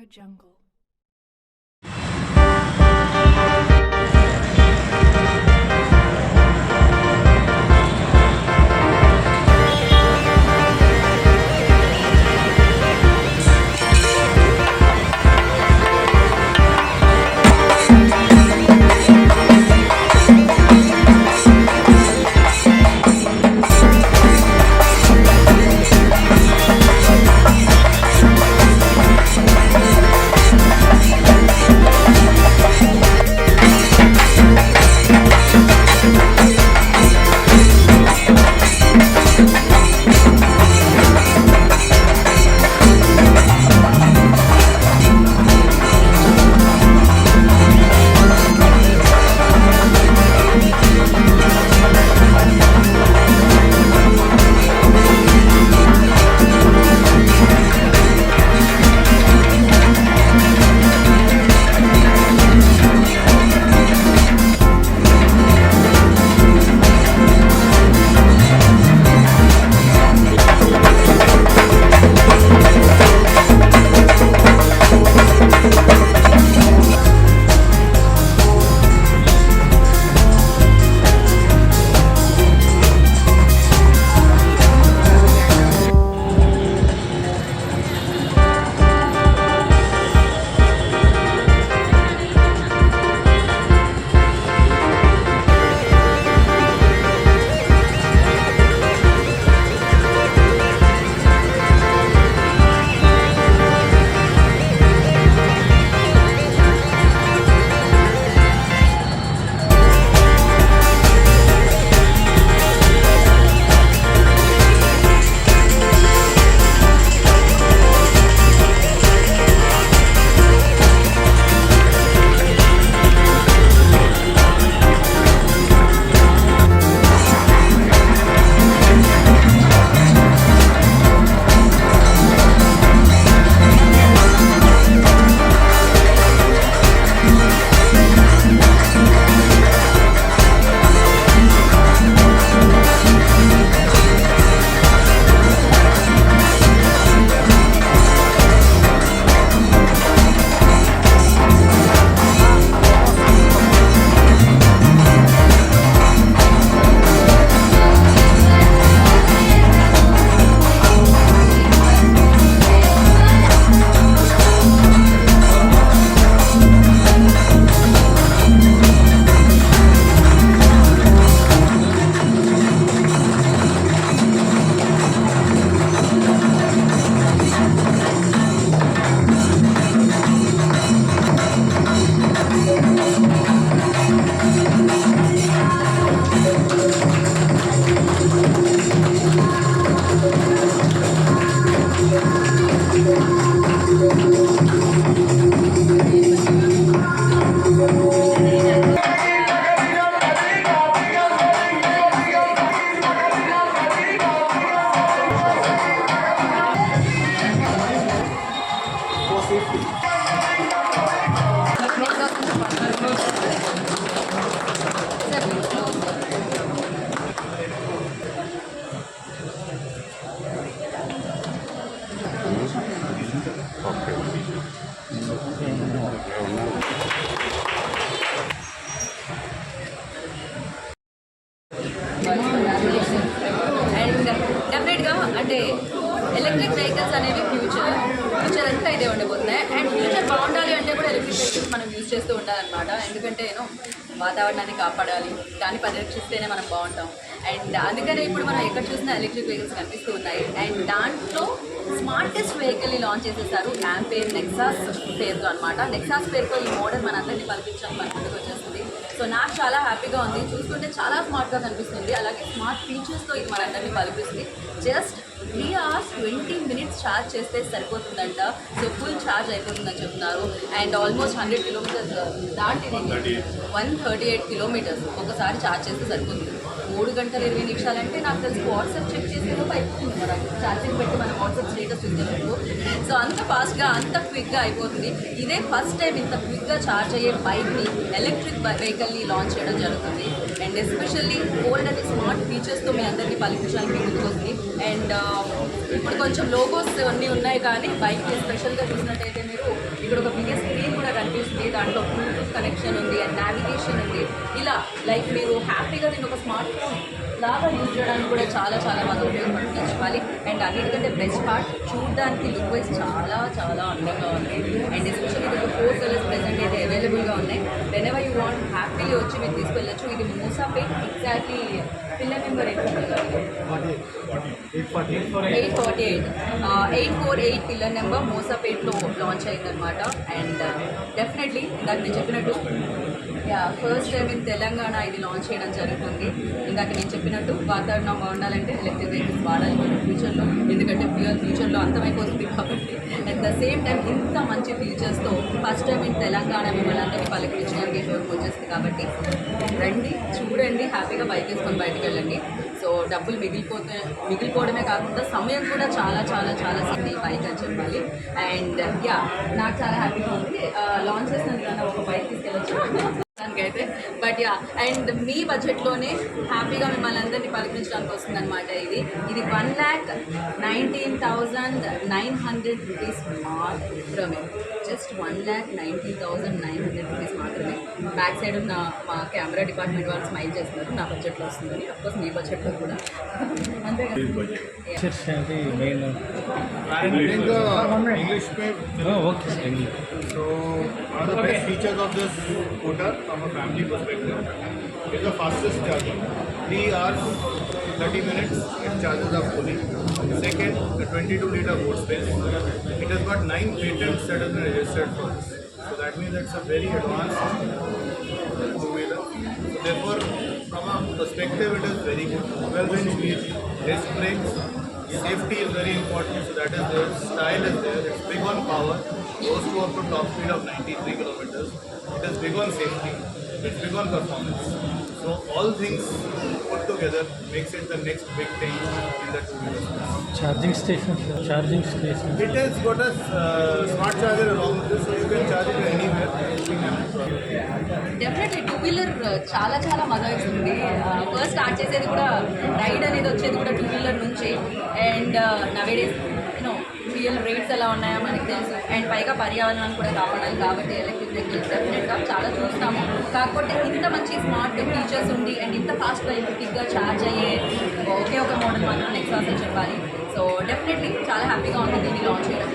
AudioJungle. And డెఫినెట్గా అంటే electric vehicles అనేవి ఫ్యూచర్ అంతా ఇదే ఉండబోతున్నాయి. అండ్ ఫ్యూచర్ బాగుండాలి అంటే కూడా ఎలక్ట్రిక్ వెహికల్స్ మనం యూజ్ చేస్తూ ఉండాలన్నమాట. ఎందుకంటే వాతావరణాన్ని కాపాడాలి, దాన్ని పరిరక్షిస్తేనే మనం బాగుంటాం. అండ్ అందుకనే ఇప్పుడు మనం ఎక్కడ చూసినా ఎలక్ట్రిక్ వెహికల్స్ కనిపిస్తూ ఉన్నాయి. అండ్ దాంట్లో స్మార్టెస్ట్ వెహికల్ని లాంచ్ చేసేసారు ఆంపియర్ నెక్సాస్ పేరుతో అనమాట. నెక్సాస్ పేరుతో ఈ మోడల్ మనందరినీ పలిపించడం మన ముందుకు వచ్చేస్తుంది. సో నాకు చాలా హ్యాపీగా ఉంది, చూస్తుంటే చాలా స్మార్ట్గా కనిపిస్తుంది. అలాగే స్మార్ట్ ఫీచర్స్తో ఇది మనందరినీ పలిపిస్తుంది. జస్ట్ 3 hours 20 minutes ఛార్జ్ చేస్తే సరిపోతుందంట. సో ఫుల్ ఛార్జ్ అయిపోతుందని చెప్తున్నారు. అండ్ ఆల్మోస్ట్ 100 kilometers దాటి 138 kilometers ఒకసారి ఛార్జ్ చేస్తే సరిపోతుంది. 3 గంటల 20 నిమిషాలంటే నాకు తెలిసి వాట్సాప్ చెక్ చేసేలోపు అయిపోతుంది. మనకు ఛార్జింగ్ పెట్టి మన వాట్సాప్ స్టేటస్ చూసేటప్పుడు. సో అంత ఫాస్ట్గా అంత క్విక్గా అయిపోతుంది. ఇదే ఫస్ట్ టైం ఇంత క్విక్గా ఛార్జ్ అయ్యే బైక్ని, ఎలక్ట్రిక్ వెహికల్ని లాంచ్ చేయడం జరుగుతుంది. And and especially old and smart ఫీచర్స్తో మీ అందరికీ పలికించడానికి ముందుకు వస్తుంది. అండ్ ఇప్పుడు కొంచెం లోగోస్ అన్నీ ఉన్నాయి, కానీ బైక్ స్పెషల్గా చూసినట్టయితే మీరు ఇక్కడ ఒక బిగ్గెస్ట్ స్క్రీన్ కూడా కనిపిస్తుంది. దాంట్లో బ్లూటూత్ కనెక్షన్ ఉంది అండ్ నావిగేషన్ ఉంది. ఇలా లైక్ మీరు హ్యాపీగా దీన్ని ఒక స్మార్ట్ ఫోన్ లాగా యూజ్ చేయడానికి కూడా చాలా చాలా బాగా ఉపయోగపడుతుంది చెప్పాలి. అండ్ అన్నిటికంటే బెస్ట్ పార్ట్, చూడడానికి లుక్ వైజ్ చాలా చాలా అందంగా ఉంది. అండ్ ఎస్పెషల్లీ ఇక్కడ 4 కలర్స్ ప్రెజెంట్ అయితే అవైలబుల్గా ఉన్నాయి. వెన్ ఎవర్ యూ వాంట్ హ్యాపీగా వచ్చి మీరు తీసుకెళ్ళచ్చు. ఇది Moosapet exactly pillar number 848 pillar number మూసాపేట్లో లాంచ్ అయిందనమాట. అండ్ డెఫినెట్లీ ఇందాక నేను చెప్పినట్టు ఫస్ట్ టైం ఇన్ తెలంగాణ ఇది లాంచ్ చేయడం జరుగుతుంది. ఇందాక నేను చెప్పినట్టు వాతావరణం బాగుండాలంటే ఎలక్ట్రిక్ వెహికల్స్ వాడాలి మనం ఫ్యూచర్లో, ఎందుకంటే ఫ్యూచర్లో అంతమైపోతుంది కాబట్టి. అట్ ద సేమ్ టైం ఇంత మంచి ఫీచర్స్తో ఫస్ట్ టైం ఇన్ తెలంగాణ మిమ్మల్ని అందరినీ పలకరించడానికి షోరూమ్ వచ్చేస్తుంది కాబట్టి రండి, చూడండి, హ్యాపీగా బైక్ వేసుకొని బయటకు వెళ్ళండి. సో డబ్బులు మిగిలిపోవడమే కాకుండా సమయం కూడా చాలా చాలా చాలా సేపు ఈ బైక్ అని చెప్పాలి. అండ్ నాకు చాలా హ్యాపీగా ఉంది. లాంచ్ చేసినందుకు కన్నా ఒక బైక్ తీసుకెళ్ళచ్చు దానికైతే. బట్ అండ్ మీ బడ్జెట్లోనే హ్యాపీగా మిమ్మల్ని అందరినీ పలికించడానికి వస్తుంది అనమాట. ఇది 1,19,900 రూపీస్ మాత్రమే. జస్ట్ 1,19,900 రూపీస్ మాత్రమే. బ్యాక్ సైడ్ ఉన్న మా కెమెరా డిపార్ట్మెంట్ వాళ్ళు స్మైల్ చేస్తున్నారు. నా బడ్జెట్లో వస్తుందని, అఫ్కోర్స్ మీ బడ్జెట్లో కూడా అంతే కదా. English में okay. So one of the best features of this scooter from a family perspective is the fastest charging. 3 hours 30 minutes it charges up fully. Second, the 22-liter boot space. It has got 9 patents that has been registered for this. So that means it's a very advanced two-wheeler. So therefore, from a perspective, it is very good. 12-inch wheels, disc brakes. Safety is very important, so that is there. Style is there. It's big on power. Goes to up to top speed of 93 kilometers. It is big on safety. It's big on performance. So all things put together makes it the next big thing in the two-wheeler space. Charging station. It has got a smart charger along with this, so you can charge it anywhere. Definitely two wheeler చాలా చాలా మజా ఇస్తుంది. First start చేసేది కూడా ride అనేది వచ్చేది కూడా two wheeler నుంచి. అండ్ నవేడేస్ ఫ్యూయల్ రేట్స్ ఎలా ఉన్నాయో మనకి తెలుసు. అండ్ పైగా పర్యావరణాన్ని కూడా కాపాడాలి కాబట్టి ఎలక్ట్రిక్ వెహికల్స్ డెఫినెట్గా చాలా చూస్తాము. కాకపోతే ఇంత మంచి స్మార్ట్ ఫీచర్స్ ఉంది అండ్ ఇంత ఫాస్ట్గా ఎలక్ట్రిక్గా ఛార్జ్ అయ్యే ఒకే ఒక మోడల్ మాత్రం నెక్సాస్ అని చెప్పాలి. సో డెఫినెట్లీ చాలా హ్యాపీగా ఉంది దీన్ని లాంచ్ చేయడం.